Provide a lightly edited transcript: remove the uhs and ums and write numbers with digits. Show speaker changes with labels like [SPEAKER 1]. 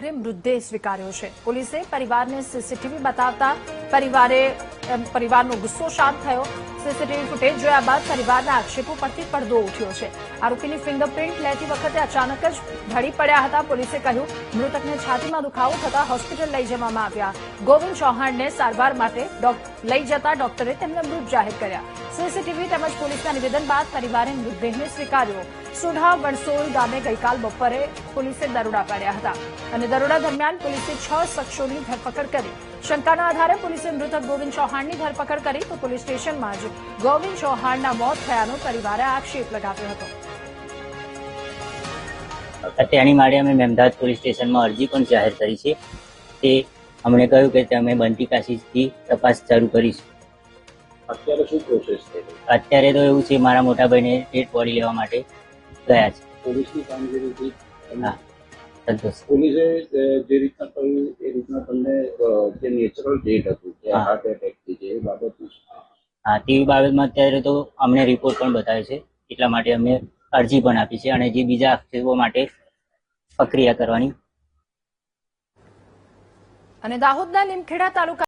[SPEAKER 1] અંગે મૃતદેહ સ્વીકાર્યો છે। પોલીસે પરિવારને સીસીટીવી બતાવતા પરિવારનો ગુસ્સો શાંત થયો। સીસીટીવી ફૂટેજ જોયા બાદ પરિવારના આક્ષેપો પરથી પડદો ઉઠ્યો છે। આરોપીની ફિંગરપ્રિન્ટ લેતી વખતે અચાનક જ ઢળી પડ્યા હતા। પોલીસે કહ્યું મૃતકને છાતીમાં દુખાવો થતા હોસ્પિટલ લઈ જવામાં આવ્યા। ગોવિંદ ચૌહાણને સારવાર માટે લઈ જતા ડોક્ટરે તેમને મૃત જાહેર કર્યા। સીસીટીવી તેમજ પોલીસના નિવેદન બાદ પરિવારે મૃતદેહને સ્વીકાર્યો। સુઢા વણસોલ ગામે ગઈકાલ બપોરે પોલીસે દરોડા પાડ્યા હતા અને દરોડા દરમિયાન પોલીસે 6 શખ્સોની ધરપકડ કરી। શંકાના આધારે પોલીસે મૃતક ગોવિંદ ચૌહાણની ધરપકડ કરી તો પોલીસ સ્ટેશનમાં જ ગોવિંદ ચૌહાણના મોત થયાનો પરિવારે આક્ષેપ લગાવ્યો હતો।
[SPEAKER 2] અત્યારની માટે અમે મેમદાદ પોલીસ સ્ટેશનમાં અરજી પણ જાહેર કરી છે। તે અમને કહ્યું કે તમે બનતી કાશીથી તપાસ ચાલુ કરીશું।
[SPEAKER 3] અત્યારે શું પ્રોસેસ છે?
[SPEAKER 2] અત્યારે તો એવું છે મારા મોટા ભાઈને ડેડ બોડી લેવા માટે ગયા છે।
[SPEAKER 3] પોલીસની કામગીરીથી
[SPEAKER 2] હા, સંતોષ।
[SPEAKER 3] પોલીસે જે રીતના કહ્યું એ રીતના તમને જે નેચરલ ડેથ હતું કે હાર્ટ એટેકથી છે એ બાબતનું
[SPEAKER 2] હા, તે બાબતમાં અત્યારે તો અમને રિપોર્ટ પણ બતાવે છે, એટલા માટે અમે અરજી પણ આપી છે અને જે બીજા આક્ષેપો માટે પ્રક્રિયા કરવાની।
[SPEAKER 1] અને દાહોદના લીમખેડા તાલુકા